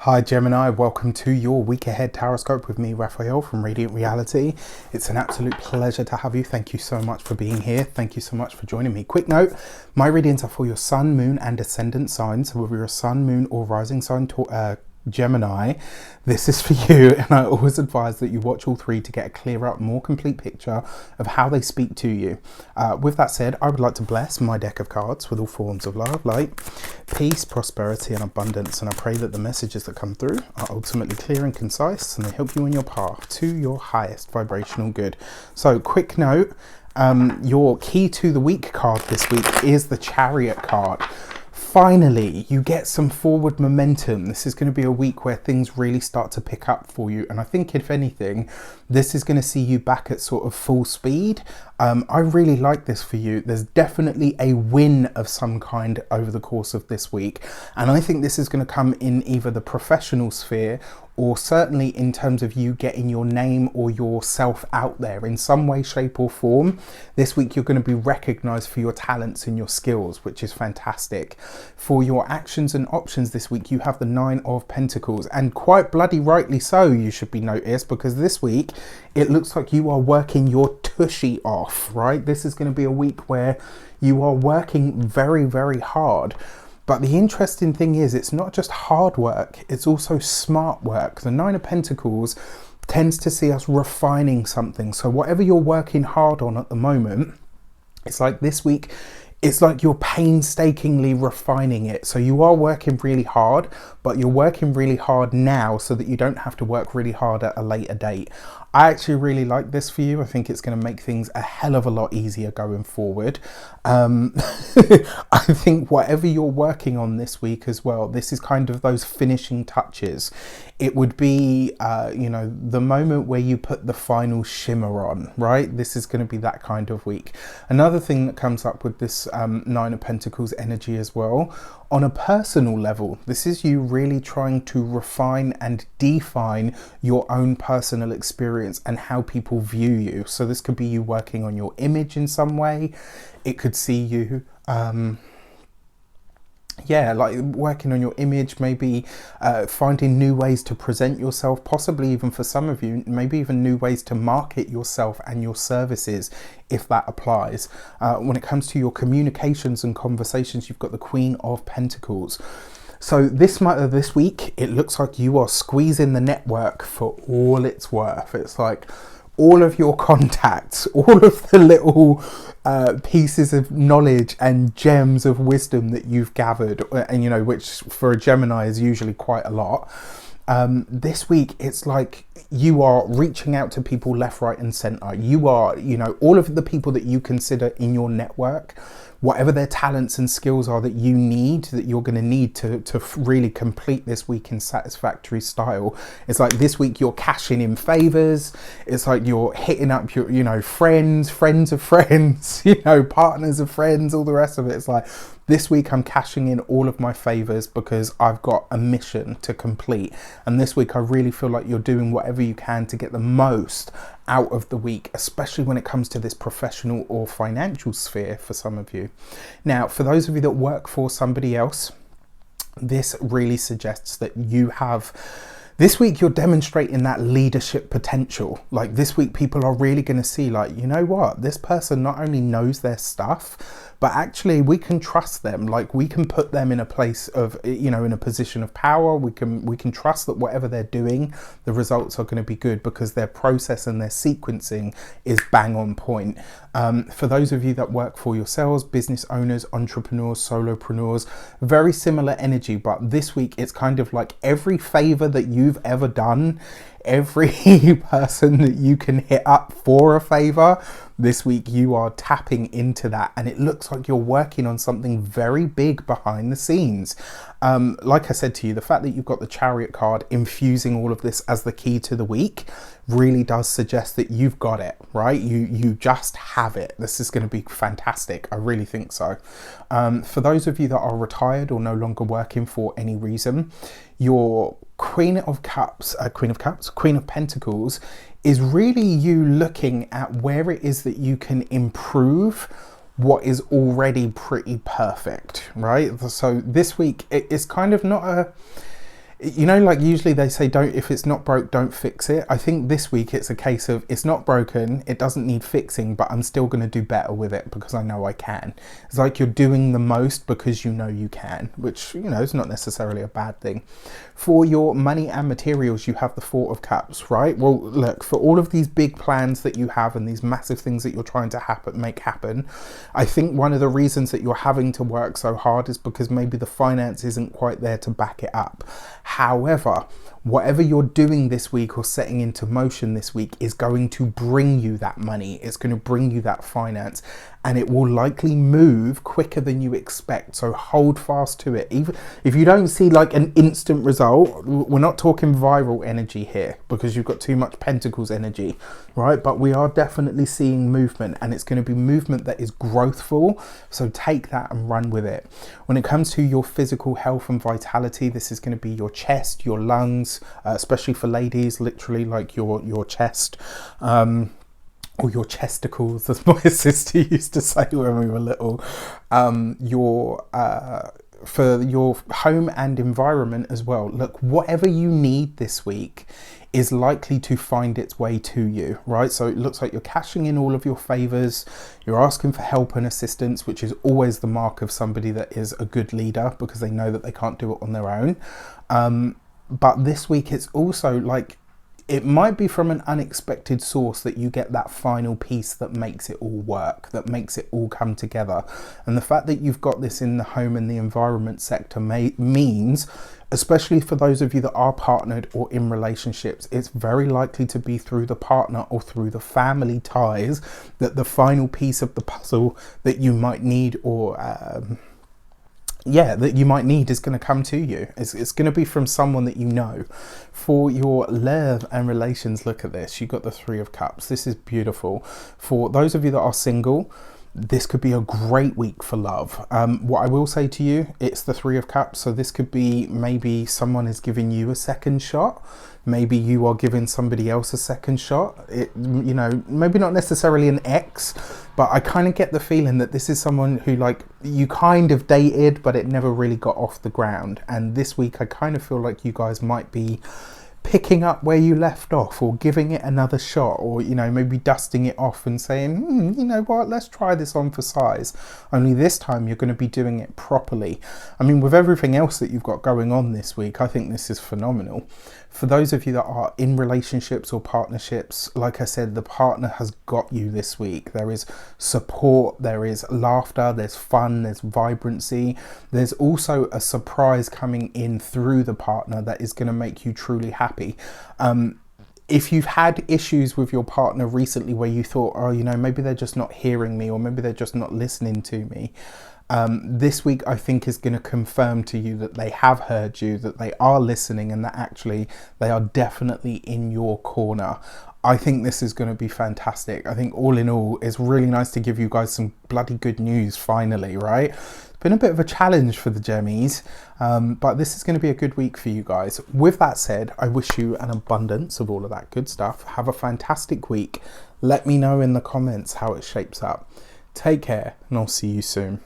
Hi Gemini, welcome to your week ahead Taroscope with me, Raphael from Reydiant Reality. It's an absolute pleasure to have you. Thank you so much for being here. Thank you so much for joining me. Quick note, my readings are for your sun, moon and ascendant signs. So whether you're a sun, moon or rising sign Gemini, this is for you, and I always advise that you watch all three to get a clearer, more complete picture of how they speak to you. With that said, I would like to bless my deck of cards with all forms of love, light, peace, prosperity and abundance, and I pray that the messages that come through are ultimately clear and concise and they help you on your path to your highest vibrational good. So quick note, your key to the week card this week is the Chariot card. Finally, you get some forward momentum. This is going to be a week where things really start to pick up for you. And I think if anything, this is going to see you back at sort of full speed. I really like this for you. There's definitely a win of some kind over the course of this week. And I think this is going to come in either the professional sphere or certainly in terms of you getting your name or yourself out there in some way, shape or form. This week you're going to be recognized for your talents and your skills, which is fantastic. For your actions and options this week, you have the 9 of Pentacles, and quite bloody rightly so, you should be noticed, because this week it looks like you are working your tushy off, right? This is going to be a week where you are working very, very hard. But the interesting thing is, it's not just hard work, it's also smart work. The 9 of Pentacles tends to see us refining something. So whatever you're working hard on at the moment, it's like this week, it's like you're painstakingly refining it. So you are working really hard, but you're working really hard now so that you don't have to work really hard at a later date. I actually really like this for you. I think it's going to make things a hell of a lot easier going forward. I think whatever you're working on this week as well, this is kind of those finishing touches. It would be, the moment where you put the final shimmer on, right? This is going to be that kind of week. Another thing that comes up with this 9 of Pentacles energy as well, on a personal level, this is you really trying to refine and define your own personal experience and how people view you. So this could be you working on your image in some way. It could see you like working on your image, maybe finding new ways to present yourself, possibly even for some of you, maybe even new ways to market yourself and your services, if that applies. When it comes to your communications and conversations, you've got the Queen of Pentacles. So this week, it looks like you are squeezing the network for all it's worth. It's like all of your contacts, all of the little pieces of knowledge and gems of wisdom that you've gathered, and which for a Gemini is usually quite a lot. This week, it's like you are reaching out to people left, right and center. You are, all of the people that you consider in your network, whatever their talents and skills are that you're going to need to really complete this week in satisfactory style. It's like this week you're cashing in favors. It's like you're hitting up your, friends of friends, partners of friends, all the rest of it. It's like this week I'm cashing in all of my favors because I've got a mission to complete. And this week I really feel like you're doing whatever you can to get the most out of the week, especially when it comes to this professional or financial sphere for some of you. Now, for those of you that work for somebody else, this really suggests that this week you're demonstrating that leadership potential. Like this week, people are really going to see, like, you know what, this person not only knows their stuff, but actually we can trust them. Like we can put them in a place of, in a position of power. We can trust that whatever they're doing, the results are going to be good because their process and their sequencing is bang on point. For those of you that work for yourselves, business owners, entrepreneurs, solopreneurs, very similar energy. But this week, it's kind of like every favor that you've ever done, every person that you can hit up for a favor, this week you are tapping into that, and it looks like you're working on something very big behind the scenes. Like I said to you, the fact that you've got the Chariot card infusing all of this as the key to the week really does suggest that you've got it, right? You just have it. This is going to be fantastic. I really think so. For those of you that are retired or no longer working for any reason, your Queen of Pentacles is really you looking at where it is that you can improve what is already pretty perfect, right? So this week, it's kind of not a you know, like usually they say, don't, if it's not broke, don't fix it. I think this week it's a case of it's not broken, it doesn't need fixing, but I'm still going to do better with it because I know I can. It's like you're doing the most because you know you can, which, you know, is not necessarily a bad thing. For your money and materials, you have the Four of Cups, right? Well, look, for all of these big plans that you have and these massive things that you're trying to make happen, I think one of the reasons that you're having to work so hard is because maybe the finance isn't quite there to back it up. However, whatever you're doing this week or setting into motion this week is going to bring you that money. It's going to bring you that finance, and it will likely move quicker than you expect. So hold fast to it. Even if you don't see like an instant result, we're not talking viral energy here because you've got too much Pentacles energy, right? But we are definitely seeing movement, and it's going to be movement that is growthful. So take that and run with it. When it comes to your physical health and vitality, this is going to be your chest, your lungs, especially for ladies, literally like your chest, or your chesticles, as my sister used to say when we were little. For your home and environment as well. Look, whatever you need this week is likely to find its way to you, right? So it looks like you're cashing in all of your favors, you're asking for help and assistance, which is always the mark of somebody that is a good leader because they know that they can't do it on their own. But this week it's also like, it might be from an unexpected source that you get that final piece that makes it all work, that makes it all come together. And the fact that you've got this in the home and the environment sector means, especially for those of you that are partnered or in relationships, it's very likely to be through the partner or through the family ties that the final piece of the puzzle that you might need, or that you might need, is going to come to you. It's going to be from someone that you know. For your love and relations, look at this. You've got the Three of Cups. This is beautiful. For those of you that are single, this could be a great week for love. What I will say to you, it's the Three of Cups. So this could be maybe someone is giving you a second shot. Maybe you are giving somebody else a second shot. You know, maybe not necessarily an ex, but I kind of get the feeling that this is someone who, like, you kind of dated, but it never really got off the ground. And this week, I kind of feel like you guys might be picking up where you left off, or giving it another shot, or, you know, maybe dusting it off and saying, you know what, let's try this on for size. Only this time you're going to be doing it properly. I mean, with everything else that you've got going on this week, I think this is phenomenal. For those of you that are in relationships or partnerships, like I said, the partner has got you this week. There is support, there is laughter, there's fun, there's vibrancy. There's also a surprise coming in through the partner that is going to make you truly happy. If you've had issues with your partner recently where you thought, oh, you know, maybe they're just not hearing me, or maybe they're just not listening to me, this week I think is going to confirm to you that they have heard you, that they are listening, and that actually they are definitely in your corner. I think this is going to be fantastic. I think all in all, it's really nice to give you guys some bloody good news finally, right? It's been a bit of a challenge for the Gemmies, but this is going to be a good week for you guys. With that said, I wish you an abundance of all of that good stuff. Have a fantastic week. Let me know in the comments how it shapes up. Take care, and I'll see you soon.